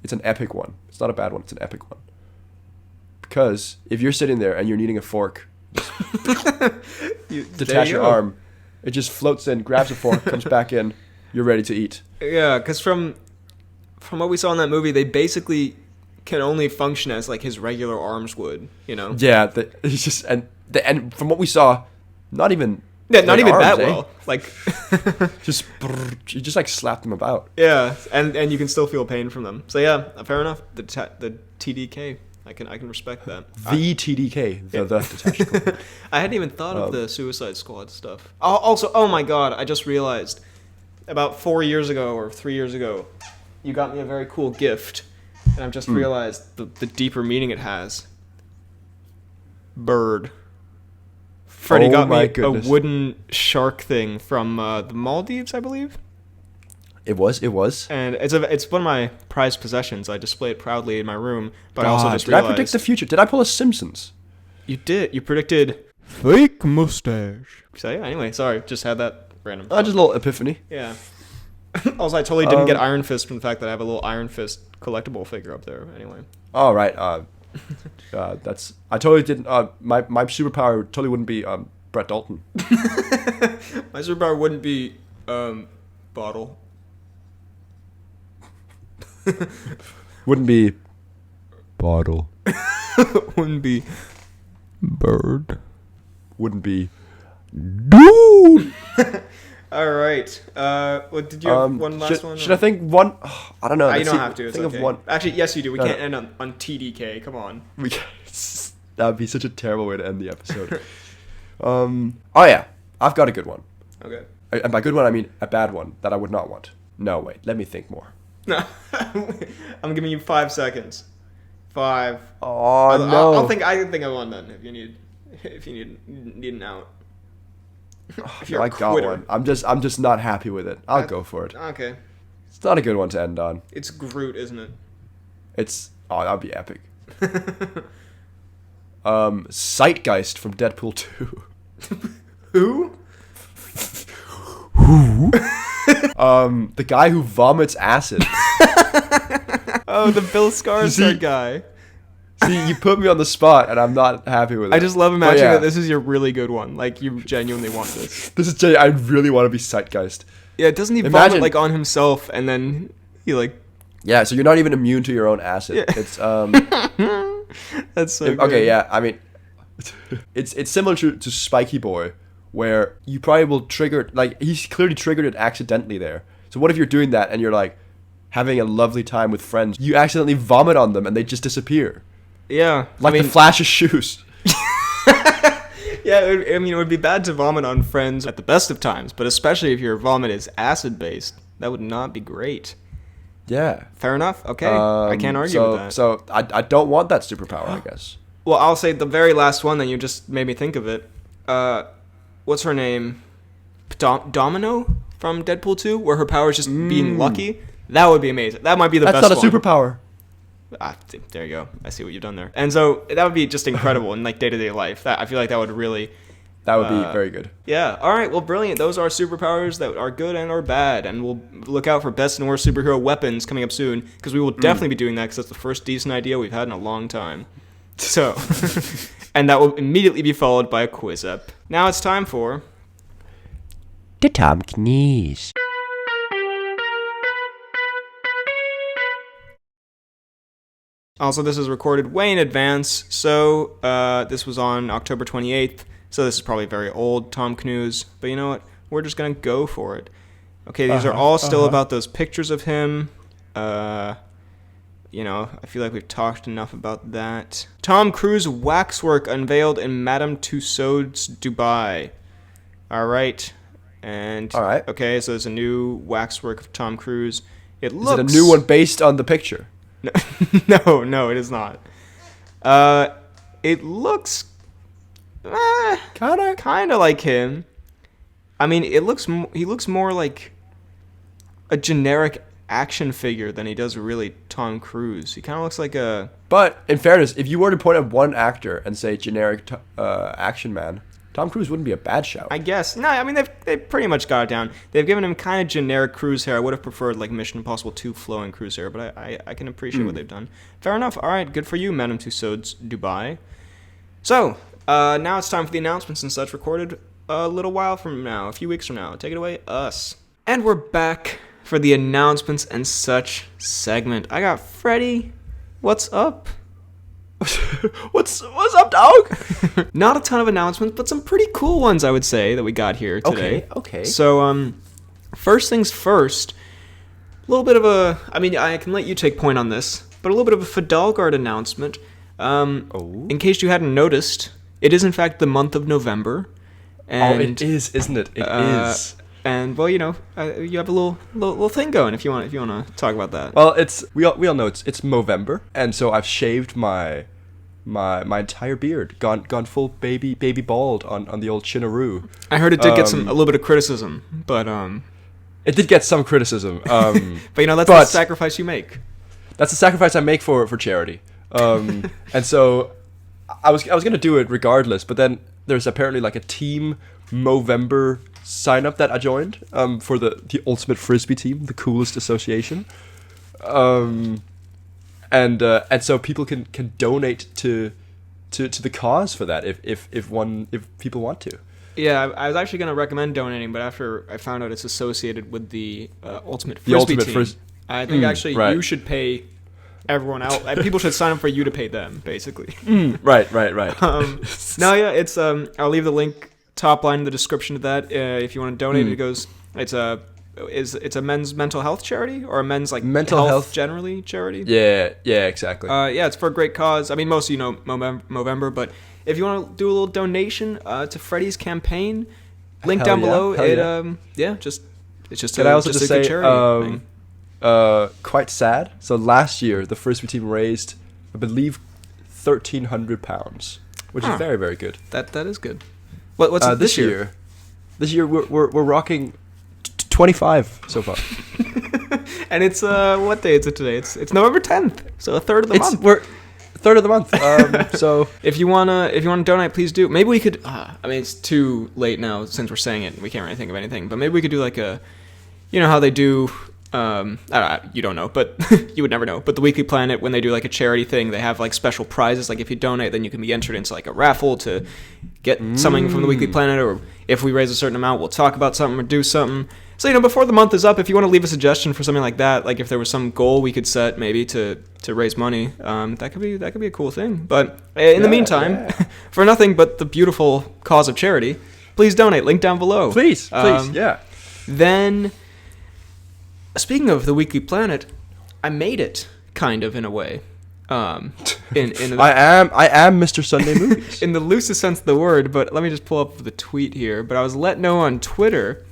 it's an epic one. It's not a bad one. It's an epic one. Because if you're sitting there and you're needing a fork, detach your arm, it just floats in, grabs a fork, comes back in, you're ready to eat. Yeah, because from what we saw in that movie, they basically can only function as like his regular arms would, you know? Yeah, it's just and from what we saw, not even Not even arms, that well. Like just you just like slap them about. Yeah, and you can still feel pain from them. So yeah, fair enough. The TDK, I can respect that. The TDK, the Detachable Kid. I hadn't even thought of the Suicide Squad stuff. Also, oh my god, I just realized about 4 years ago or 3 years ago, you got me a very cool gift, and I've just realized the deeper meaning it has. Bird. Freddie got me a wooden shark thing from the Maldives, I believe. It was. And it's one of my prized possessions. I display it proudly in my room, but I also just did realized... I predict the future? Did I pull a Simpsons? You did. You predicted... Fake mustache. So yeah, anyway, sorry. Just had that random... Just a little epiphany. Yeah. Also, I totally didn't get Iron Fist from the fact that I have a little Iron Fist collectible figure up there. Anyway. All right. I totally didn't. My superpower totally wouldn't be Brett Dalton. My superpower wouldn't be bottle. Wouldn't be bottle. Wouldn't be bird. Wouldn't be dude. All right. What did you have one last one? Should I think one? Oh, I don't know. You don't have to. It's think okay. of one. Actually, yes, you do. We can't end on TDK. Come on. That would be such a terrible way to end the episode. Oh yeah, I've got a good one. Okay. And by good one, I mean a bad one that I would not want. No, wait. Let me think more. No, I'm giving you 5 seconds. 5. Oh no. I can think of one then. If you need an out. If you're I a got quitter. one. I'm just not happy with it. I'll go for it. Okay. It's not a good one to end on. It's Groot, isn't it? That'd be epic. Zeitgeist from Deadpool 2. Who? The guy who vomits acid. Oh, the Bill Skarsgård guy. See, you put me on the spot, and I'm not happy with it. I just love imagining yeah. that this is your really good one. Like, you genuinely want this. I really want to be Zeitgeist. Yeah, doesn't he vomit, like, on himself, and then he, like... Yeah, so you're not even immune to your own acid. Yeah. It's, That's so good. Okay, yeah, I mean... It's similar to Spiky Boy, where you probably will trigger... Like, he's clearly triggered it accidentally there. So what if you're doing that, and you're, like, having a lovely time with friends, you accidentally vomit on them, and they just disappear. Yeah. Like the Flash's shoes. Yeah, it would be bad to vomit on friends at the best of times, but especially if your vomit is acid-based. That would not be great. Yeah. Fair enough. Okay. I can't argue with that. So I don't want that superpower, I guess. Well, I'll say the very last one, then you just made me think of it. What's her name? Domino from Deadpool 2, where her power is just being lucky. That would be amazing. That might be the best one. That's not a superpower. There you go. I see what you've done there. And so that would be just incredible in like day-to-day life. I feel like that would really... That would be very good. Yeah. All right. Well, brilliant. Those are superpowers that are good and are bad. And we'll look out for best and worst superhero weapons coming up soon, because we will definitely be doing that, because that's the first decent idea we've had in a long time. So, and that will immediately be followed by a quiz up. Now it's time for... The Cnews. Also, this is recorded way in advance, so this was on October 28th, so this is probably very old Cnews, but you know what? We're just going to go for it. Okay, these are all still about those pictures of him. I feel like we've talked enough about that. Tom Cruise waxwork unveiled in Madame Tussauds Dubai. All right. And, all right. Okay, so there's a new waxwork of Tom Cruise. Is it a new one based on the picture? No, it is not. It looks kind of like him. I mean, he looks more like a generic action figure than he does really Tom Cruise. He kind of looks like a... But, in fairness, if you were to point at one actor and say generic action man, Tom Cruise wouldn't be a bad shout. I guess. No, I mean, they've pretty much got it down. They've given him kind of generic Cruise hair. I would have preferred, like, Mission Impossible 2 flowing Cruise hair, but I can appreciate what they've done. Fair enough. All right, good for you, Madame Tussauds Dubai. So, now it's time for the announcements and such, recorded a little while from now, a few weeks from now. Take it away, us. And we're back for the announcements and such segment. I got Freddy. What's up? What's up, dog? Not a ton of announcements, but some pretty cool ones, I would say, that we got here today. Okay. So, first things first, a little bit of a... I mean, I can let you take point on this, but a little bit of a Fidalgard announcement. In case you hadn't noticed, it is, in fact, the month of November. And, it is, isn't it? It is. And, well, you have a little thing going if you want to talk about that. Well, we all know it's Movember, and so I've shaved my entire beard, gone full baby bald on the old chinaroo. I heard it did get a little bit of criticism, but it did get some criticism. but that's the sacrifice you make. That's the sacrifice I make for charity. And so I was gonna do it regardless, but then there's apparently like a team Movember sign up that I joined for the ultimate frisbee team, the coolest association. And so people can donate to the cause for that if people want to. Yeah, I was actually going to recommend donating, but after I found out it's associated with the ultimate frisbee team, I think you should pay everyone out. People should sign up for you to pay them, basically. Right. No, yeah, it's I'll leave the link top line in the description of that. If you want to donate, it goes. It's a men's mental health charity or a men's like mental health generally charity. Yeah, exactly. Yeah, it's for a great cause. I mean, most of you know Movember, but if you want to do a little donation to Freddy's campaign, link down below. It's just Can I also just just a good say charity thing. Quite sad. So last year the frisbee team raised, I believe, £1,300, which is very, very good. That is good. What's it this year? This year we're rocking 25 so far. And it's what day is it today? It's November 10th, so a third of the month. We're a third of the month. So if you wanna donate, please do. Maybe we could. I mean, it's too late now since we're saying it. We can't really think of anything. But maybe we could do like a, how they do. You don't know, but you would never know. But the Weekly Planet, when they do like a charity thing, they have like special prizes. Like if you donate, then you can be entered into like a raffle to get something from the Weekly Planet. Or if we raise a certain amount, we'll talk about something or do something. So before the month is up, if you want to leave a suggestion for something like that, like if there was some goal we could set maybe to raise money, that could be a cool thing. But in the meantime, for nothing but the beautiful cause of charity, please donate. Link down below. Please, yeah. Then. Speaking of the Weekly Planet, I made it, kind of, in a way. I am Mr. Sunday Movies. In the loosest sense of the word, but let me just pull up the tweet here. But I was let know on Twitter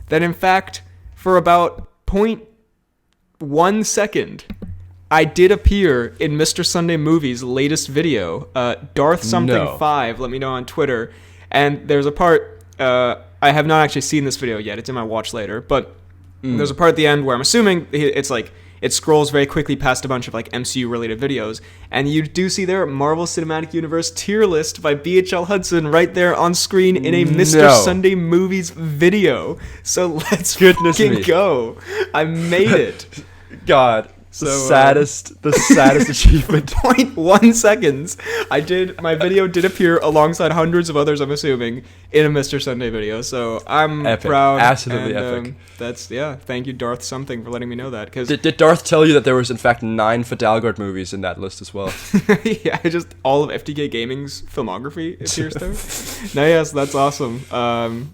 that, in fact, for about 0.1 second, I did appear in Mr. Sunday Movies' latest video, Darth something 5, let me know on Twitter. And there's a part, I have not actually seen this video yet, it's in my watch later, but there's a part at the end where I'm assuming it's like, it scrolls very quickly past a bunch of like MCU-related videos, and you do see there Marvel Cinematic Universe tier list by BHL Hudson right there on screen in a Mr. Sunday Movies video. So let's fucking go. I made it. God. So, the saddest achievement. 0.1 seconds. My video did appear alongside hundreds of others, I'm assuming, in a Mr. Sunday video. So I'm proud. Absolutely epic. Thank you, Darth something, for letting me know that. Did Darth tell you that there was in fact 9 Fidalgard movies in that list as well? Yeah, just all of FTK Gaming's filmography appears there. No, yes, that's awesome.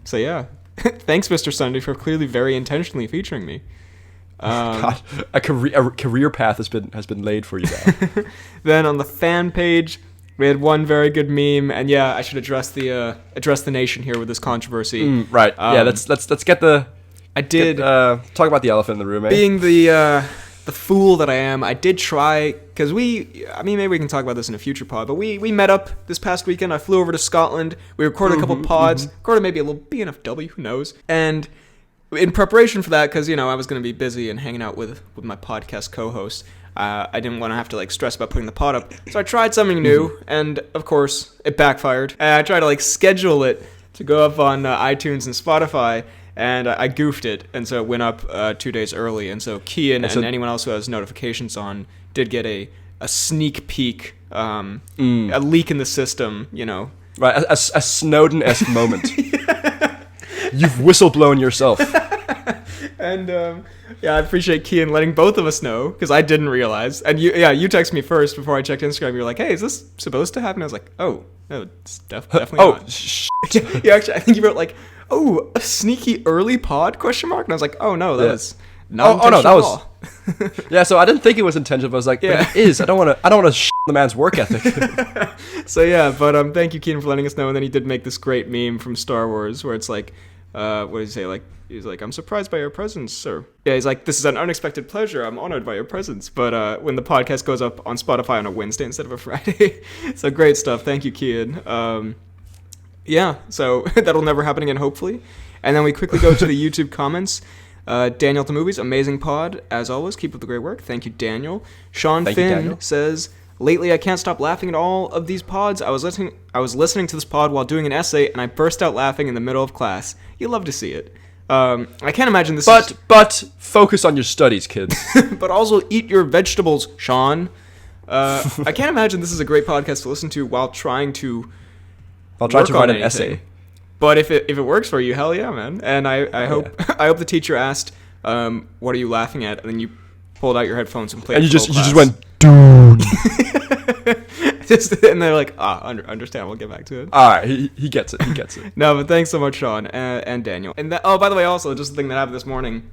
So yeah, thanks, Mr. Sunday, for clearly very intentionally featuring me. God, a career path has been laid for you now. Then on the fan page, we had one very good meme, and yeah, I should address the nation here with this controversy. Right. Yeah. Let's get the. Talk about the elephant in the room. Being the fool that I am, I did try, because maybe we can talk about this in a future pod, but we met up this past weekend. I flew over to Scotland. We recorded a couple pods, recorded maybe a little BNFW, who knows, and in preparation for that, because, I was going to be busy and hanging out with my podcast co-host, I didn't want to have to, stress about putting the pod up. So I tried something new, and, of course, it backfired. And I tried to, schedule it to go up on iTunes and Spotify, and I goofed it, and so it went up 2 days early. And so Kian and anyone else who has notifications on did get a sneak peek, a leak in the system, Right, a Snowden-esque moment. You've whistleblown yourself. And I appreciate Kian letting both of us know, because I didn't realize. And you texted me first before I checked Instagram. You were like, "Hey, is this supposed to happen?" I was like, "Oh, no, it's definitely not." Yeah, actually, I think you wrote "Oh, a sneaky early pod?" And I was like, "Oh no, that was not intentional." That was. Yeah, so I didn't think it was intentional, but I was like, "But it is." I don't want to the man's work ethic. So yeah, but thank you, Kian, for letting us know. And then he did make this great meme from Star Wars where it's like, what did he say? He's like, "I'm surprised by your presence, sir." Yeah, he's like, "This is an unexpected pleasure. I'm honored by your presence." But when the podcast goes up on Spotify on a Wednesday instead of a Friday. So great stuff. Thank you, Kian. Yeah, so that'll never happen again, hopefully. And then we quickly go to the YouTube comments. Daniel to Movies, amazing pod. As always, keep up the great work. Thank you, Daniel. Sean Finn says, "Lately, I can't stop laughing at all of these pods. I was listening to this pod while doing an essay, and I burst out laughing in the middle of class. You love to see it. I can't imagine this But focus on your studies, kids. But also eat your vegetables, Sean. I can't imagine this is a great podcast to listen to while trying to write an essay. But if it works for you, hell yeah, man. And I hope the teacher asked, what are you laughing at? And then you pulled out your headphones and played. And you just went, dude. And they're like, understand. We'll get back to it. All right, he gets it. No, but thanks so much, Sean and Daniel. And by the way, also just the thing that happened this morning,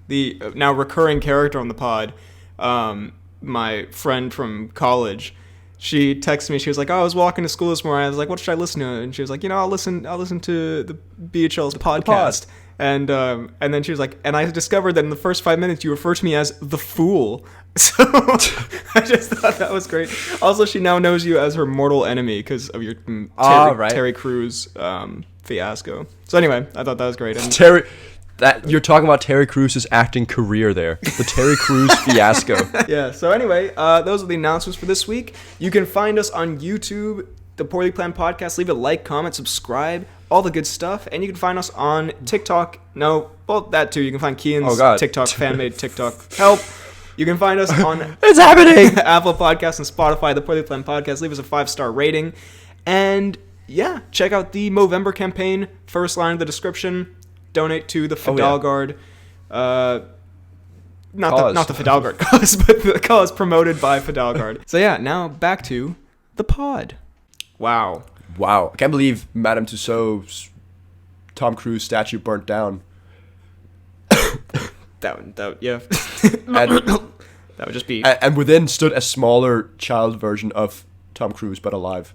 the now recurring character on the pod, my friend from college, she texted me. She was like, "Oh, I was walking to school this morning. I was like, what should I listen to?" And she was like, I'll listen to the BHL's podcast. And then she was like, and I discovered that in the first 5 minutes you refer to me as the fool. So I just thought that was great. Also, she now knows you as her mortal enemy because of your Terry Crews fiasco. So anyway, I thought that was great. And you're talking about Terry Crews' acting career there. The Terry Crews fiasco. Yeah, so anyway, those are the announcements for this week. You can find us on YouTube, The Poorly Planned Podcast. Leave a like, comment, subscribe, all the good stuff. And you can find us on TikTok. That too. You can find Kian's TikTok, fan-made TikTok. Help. You can find us on It's happening! Apple Podcasts and Spotify, The Poorly Planned Podcast. Leave us a 5-star rating. And yeah, check out the Movember campaign. First line of the description. Donate to the Fidalgard, not the Fidalgard cause, but the cause promoted by Fidalgard. So yeah, now back to the pod. Wow. I can't believe Madame Tussauds Tom Cruise statue burnt down. that yeah. That would just be... And within stood a smaller child version of Tom Cruise, but alive.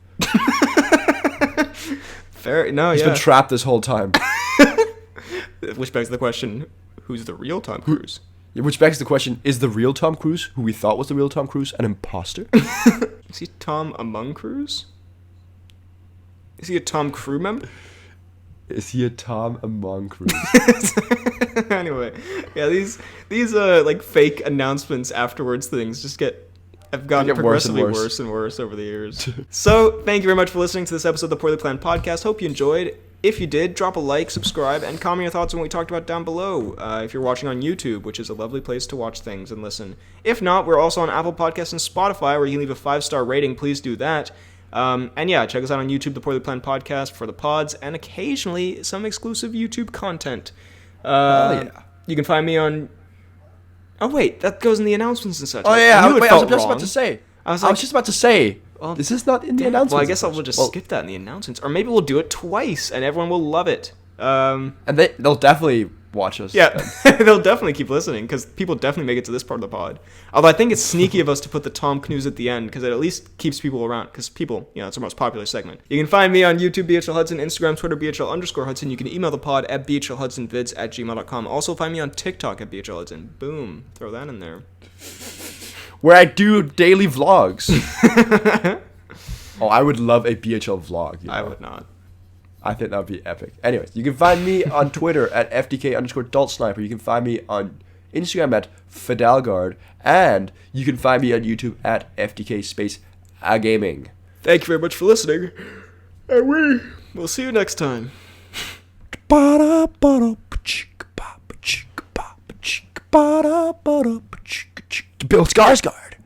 Fair. No, He's been trapped this whole time. Which begs the question, who's the real Tom Cruise? Which begs the question, is the real Tom Cruise, who we thought was the real Tom Cruise, an imposter? Is he Tom among Cruise? Is he a Tom crew member? Is he a Tom among Cruise? Anyway, yeah, these like fake announcements afterwards things just have gotten progressively worse and worse over the years. So, thank you very much for listening to this episode of the Poorly Planned Podcast. Hope you enjoyed. If you did, drop a like, subscribe, and comment your thoughts on what we talked about down below. If you're watching on YouTube, which is a lovely place to watch things and listen. If not, we're also on Apple Podcasts and Spotify, where you can leave a 5-star rating. Please do that. And yeah, check us out on YouTube, the Poorly Planned Podcast, for the pods, and occasionally some exclusive YouTube content. Yeah. You can find me on... Oh, wait, that goes in the announcements and such. Oh, yeah, I was just wrong. about to say. I was just about to say, well, this is not in the announcements. Well, I guess we'll just skip that in the announcements. Or maybe we'll do it twice, and everyone will love it. And they'll definitely watch us. Yeah, they'll definitely keep listening, because people definitely make it to this part of the pod. Although I think it's sneaky of us to put the Tom Cnews at the end, because it at least keeps people around, because people, it's our most popular segment. You can find me on YouTube, BHL Hudson, Instagram, Twitter, BHL_Hudson. You can email the pod at bhlhudsonvids@gmail.com. Also find me on TikTok at BHL Hudson. Boom. Throw that in there. Where I do daily vlogs. Oh, I would love a BHL vlog. I would not. I think that would be epic. Anyways, you can find me on Twitter at FDK_DaltSniper. You can find me on Instagram at Fidalgard. And you can find me on YouTube at FDK_Gaming. Thank you very much for listening. And we'll see you next time. Bill Skarsgård.